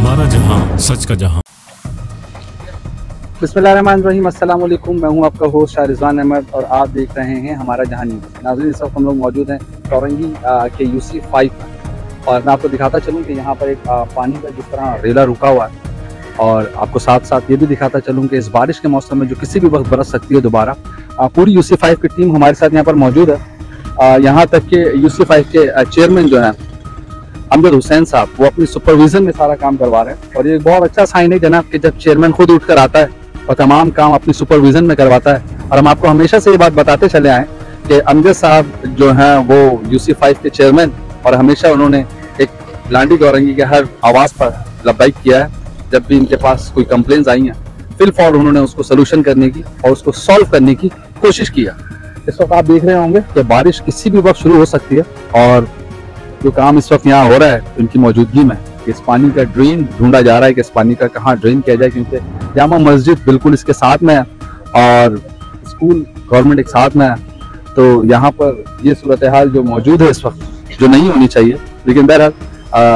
हमारा जहां, सच का जहां। बिस्मिल्लाहिर्रहमानिर्रहीम, अस्सलाम वालेकुम। मैं हूं आपका होस्ट शाह रिजवान अहमद और आप देख रहे हैं हमारा जहां न्यूज़। नाज़रीन, इस वक्त हम लोग मौजूद हैं चौरंगी के UC5 पर और मैं आपको दिखाता चलूं कि यहाँ पर एक पानी का जिस तरह रेला रुका हुआ है और आपको साथ साथ ये भी दिखाता चलूं कि इस बारिश के मौसम में जो किसी भी वक्त बरस सकती है दोबारा। पूरी UC5 की टीम हमारे साथ यहाँ पर मौजूद है। यहाँ तक कि UC5 के चेयरमैन जो हैं अमजद हुसैन साहब, वो अपनी सुपरविजन में सारा काम करवा रहे हैं और ये बहुत अच्छा साइन है जनाब कि जब चेयरमैन खुद उठकर आता है और तमाम काम अपनी सुपरविजन में करवाता है। और हम आपको हमेशा से ये बात बताते चले आए कि अमजद साहब जो हैं वो UC5 के चेयरमैन और हमेशा उन्होंने एक लांडी गौरंगी के हर आवाज़ पर लब्बैक किया है। जब भी इनके पास कोई कंप्लेंट्स आई हैं फिल फॉर उन्होंने उसको सोल्यूशन करने की और उसको सॉल्व करने की कोशिश किया। इस वक्त आप देख रहे होंगे कि बारिश किसी भी वक्त शुरू हो सकती है और जो काम इस वक्त यहाँ हो रहा है उनकी मौजूदगी में इस पानी का ड्रेन ढूंढा जा रहा है कि इस पानी का कहाँ ड्रेन किया जाए, क्योंकि जामा मस्जिद बिल्कुल इसके साथ में है और स्कूल गवर्नमेंट एक साथ में है। तो यहाँ पर ये सूरत हाल जो मौजूद है इस वक्त, जो नहीं होनी चाहिए, लेकिन बहरहाल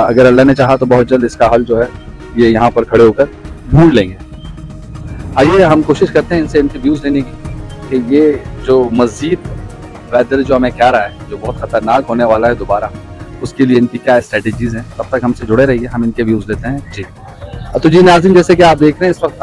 अगर अल्लाह ने चाहा तो बहुत जल्द इसका हल जो है ये यहाँ पर खड़े होकर ढूंढ लेंगे। आइए हम कोशिश करते हैं इनसे इनके व्यूज़ लेने की कि ये जो मस्जिद वेदर जो हमें कह रहा है जो बहुत ख़तरनाक होने वाला है दोबारा, उसके लिए इनकी क्या स्ट्रेटजीज हैं। तब तक हमसे जुड़े रहिए, हम इनके व्यूज़ लेते हैं जी। तो जी नाज़रीन, जैसे कि आप देख रहे हैं इस वक्त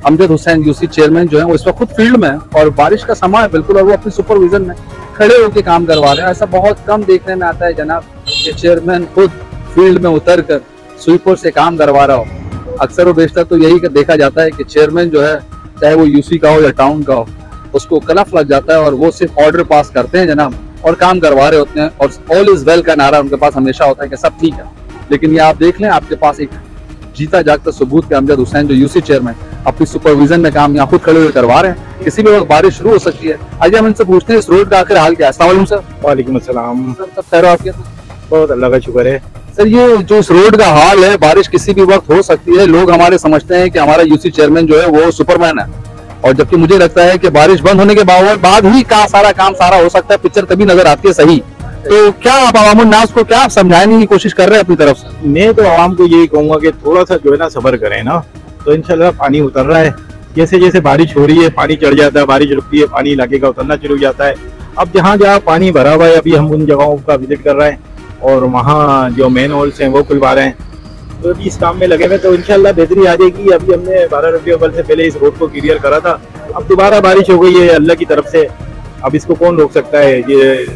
अमजद हुसैन UC चेयरमैन जो है वो इस वक्त खुद फील्ड में है और बारिश का समय है बिल्कुल और वो अपनी सुपरविजन में खड़े होकर काम करवा रहे हैं। ऐसा बहुत कम देखने में आता है जनाब कि चेयरमैन खुद फील्ड में उतर कर स्वीपर से काम करवा रहा हो। अक्सर व बेशतर तो यही देखा जाता है कि चेयरमैन जो है चाहे वो UC का हो या टाउन का हो, उसको कलफ लग जाता है और वो सिर्फ ऑर्डर पास करते हैं जनाब और काम करवा रहे होते हैं और ऑल इज वेल का नारा उनके पास हमेशा होता है कि सब ठीक है। लेकिन ये आप देख लें, आपके पास एक जीता जागता सबूत के अमजद हुसैन जो UC चेयरमैन अपनी सुपरविजन में काम यहाँ खुद खड़े हुए करवा रहे हैं। किसी भी वक्त बारिश शुरू हो सकती है। आइए हम इनसे पूछते हैं इस रोड का आखिर हाल क्या है। अस्सलाम वालेकुम सर। वालेकुम अस्सलाम। सर सब खैर आपके? बहुत अल्लाह का शुक्र है सर। ये जो इस रोड का हाल है, बारिश किसी भी वक्त हो सकती है। लोग हमारे समझते हैं कि हमारा UC चेयरमैन जो है वो सुपरमैन है और जबकि मुझे लगता है कि बारिश बंद होने के बाद ही का सारा काम सारा हो सकता है, पिक्चर तभी नजर आती है सही। तो क्या आप अवामुन नास को क्या आप समझाने की कोशिश कर रहे हैं अपनी तरफ से? मैं तो आवाम को यही कहूँगा कि थोड़ा सा जो है ना सब्र करें ना, तो इंशाल्लाह पानी उतर रहा है। जैसे जैसे बारिश हो रही है पानी चढ़ जाता है, बारिश रुकती है पानी इलाके का उतरना शुरू हो जाता है। अब जहाँ जहाँ पानी भरा हुआ है अभी हम उन जगहों का विजिट कर रहे हैं और वहाँ जो मेन होल्स हैं वो खुलवा रहे हैं। तो अभी इस काम में लगे हुए तो इंशाल्लाह बेहतरी आ जाएगी। अभी हमने 12 रबीउल अव्वल से पहले इस रोड को क्लियर करा था, अब दोबारा बारिश हो गई है अल्लाह की तरफ से। अब इसको कौन रोक सकता है, ये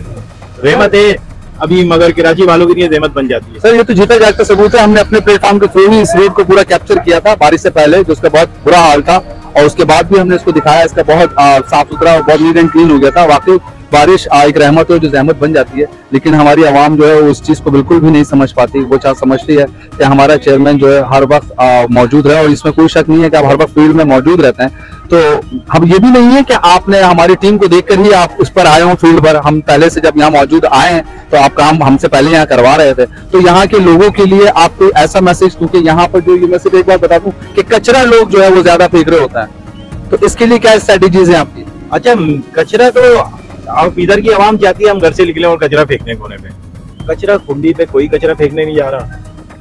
रहमत है अभी, मगर कराची वालों के लिए रहमत बन जाती है। सर ये तो जीता जागता सबूत है। हमने अपने प्लेटफॉर्म के थ्रू ही इस रोड को पूरा कैप्चर किया था बारिश से पहले, जो उसका बहुत बुरा हाल था और उसके बाद भी हमने इसको दिखाया। इसका बहुत साफ सुथरा और बहुत नीट एंड क्लीन हो गया था। वाकई बारिश एक रहमत है जो जहमत बन जाती है, लेकिन हमारी आवाम जो है उस चीज़ को बिल्कुल भी नहीं समझ पाती। वो चाह समझती है कि हमारा चेयरमैन जो है हर वक्त मौजूद रहे और इसमें कोई शक नहीं है कि आप हर वक्त फील्ड में मौजूद रहते हैं। तो हम ये भी नहीं है कि आपने हमारी टीम को देखकर ही आप उस पर आए हो फील्ड पर। हम पहले से जब यहाँ मौजूद आए हैं तो आप काम हमसे पहले यहाँ करवा रहे थे। तो यहाँ के लोगों के लिए आप कोई ऐसा मैसेज, क्योंकि यहाँ पर जो मैं सिर्फ एक बात बता दूं कि कचरा लोग जो है वो ज्यादा फेंक रहे होता है, तो इसके लिए क्या स्ट्रेटेजीज है आपकी? अच्छा, कचरा तो आप इधर की आवाम चाहती है हम घर से निकले और कचरा फेंकने कोने पे। कचरा कुंडी पे कोई कचरा फेंकने नहीं जा रहा।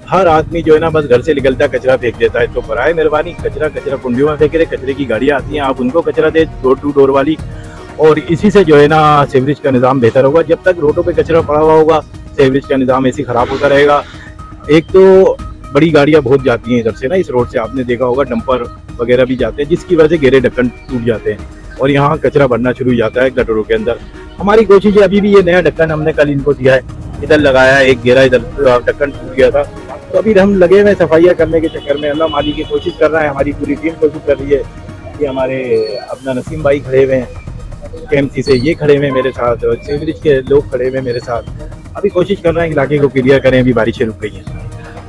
हर आदमी जो है ना बस घर से निकलता है कचरा फेंक देता है। तो बराए मेहरबानी कचरा कुंडियों में फेंक रहे, कचरे की गाड़ियाँ आती हैं, आप उनको कचरा दे डोर टू डोर वाली, और इसी से जो है ना सीवरेज का निज़ाम बेहतर होगा। जब तक रोडों पे कचरा पड़ा हुआ होगा सीवरेज का निज़ाम ऐसे खराब होता रहेगा। एक तो बड़ी गाड़ियाँ बहुत जाती हैं इधर से ना, इस रोड से आपने देखा होगा डंपर वगैरह भी जाते हैं, जिसकी वजह से गहरे ढक्कन टूट जाते हैं और यहाँ कचरा भरना शुरू हो जाता है गटरों के अंदर। हमारी कोशिश है, अभी भी ये नया ढक्कन हमने कल इनको दिया है, इधर लगाया है, एक गहरा इधर ढक्कन टूट गया था। तो अभी हम लगे हुए सफाइयाँ करने के चक्कर में। अल्लाह माली की कोशिश कर रहा है, हमारी पूरी टीम कोशिश कर रही है। कि हमारे अपना नसीम भाई खड़े हुए हैं KMC से, ये खड़े हुए मेरे साथ और सीवरेज के लोग खड़े हुए मेरे साथ। अभी कोशिश कर रहे हैं इलाके को क्लियर करें, अभी बारिशें रुक गई हैं।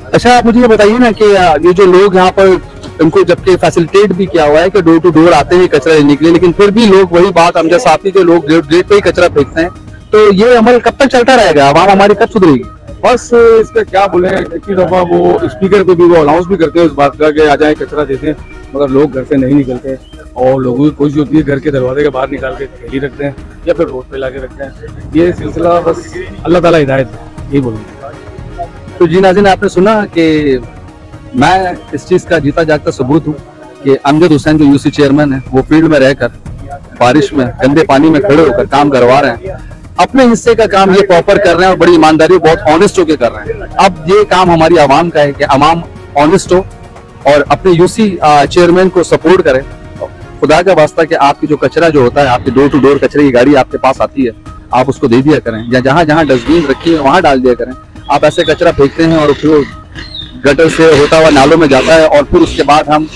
अच्छा, आप मुझे ये बताइए ना कि ये जो लोग यहाँ पर इनको जबकि फैसिलिटेट भी किया हुआ है कि डोर टू डोर आते हैं कचरा लेने के लिए, लेकिन फिर भी लोग वही बात अमजद साहब की, जो लोग गेट पे ही कचरा फेंकते हैं, तो ये अमल कब तक चलता रहेगा? आवाम हमारी कब सुधरेगी? बस इसका क्या बोले, एक दफा वो स्पीकर को भी वो अनाउंस भी करते हैं इस बात का कि आ जाए कचरा देते हैं, मगर लोग घर से नहीं निकलते और लोगों की कोशिश होती है घर के दरवाजे के बाहर निकाल के थैली रखते हैं या फिर रोड पे लाके रखते हैं। ये सिलसिला बस अल्लाह ताला हिदायत है, यही बोलूँगा। तो जी नाज़रीन, आपने सुना कि मैं इस चीज का जीता जागता सबूत हूँ कि अमजद हुसैन जो यूसी चेयरमैन है वो फील्ड में रहकर बारिश में गंदे पानी में खड़े होकर काम करवा रहे हैं, अपने हिस्से का काम ये प्रॉपर कर रहे हैं और बड़ी ईमानदारी बहुत ऑनेस्ट होकर कर रहे हैं। अब ये काम हमारी आवाम का है कि आवाम ऑनेस्ट हो और अपने यूसी चेयरमैन को सपोर्ट करे। खुदा का वास्ता कि आपकी जो कचरा जो होता है, आपकी डोर टू डोर कचरे की गाड़ी आपके पास आती है, आप उसको दे दिया करें, या जहां जहां डस्टबिन रखी है वहां डाल दिया करें। आप ऐसे कचरा फेंकते हैं और फिर गटर से होता हुआ नालों में जाता है और फिर उसके बाद हम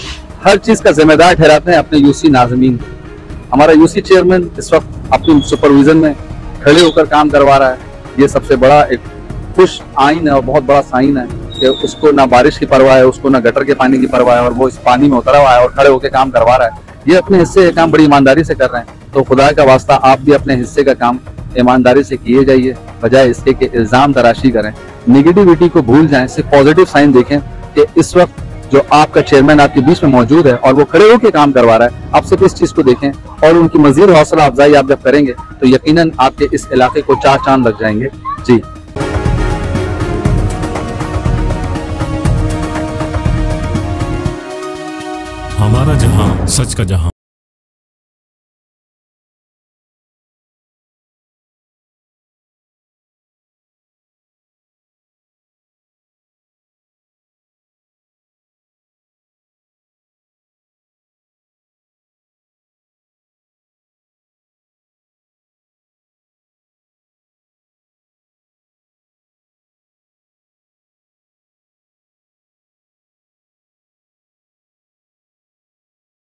हर चीज का जिम्मेदार ठहराते हैं अपने यूसी नाज़मीन। हमारा यूसी चेयरमैन इस वक्त अपनी सुपरविजन में खड़े होकर काम करवा रहा है। ये सबसे बड़ा एक खुश आइन है और बहुत बड़ा साइन है कि उसको ना बारिश की परवाह है, उसको ना गटर के पानी की परवाह है और वो इस पानी में उतरा हुआ है और खड़े होकर काम करवा रहा है। ये अपने हिस्से का काम बड़ी ईमानदारी से कर रहे हैं। तो खुदा का वास्ता आप भी अपने हिस्से का काम ईमानदारी से किए जाइए, बजाय इसके कि इल्जाम तराशी करें। निगेटिविटी को भूल जाएं, सिर्फ पॉजिटिव साइन देखें कि इस वक्त जो आपका चेयरमैन आपके बीच में मौजूद है और वो खड़े होकर काम करवा रहा है, आप सिर्फ इस चीज को देखें और उनकी मजीद हौसला अफजाई आप जब करेंगे तो यकीनन आपके इस इलाके को चार चांद लग जाएंगे। जी हमारा जहां, सच का जहां।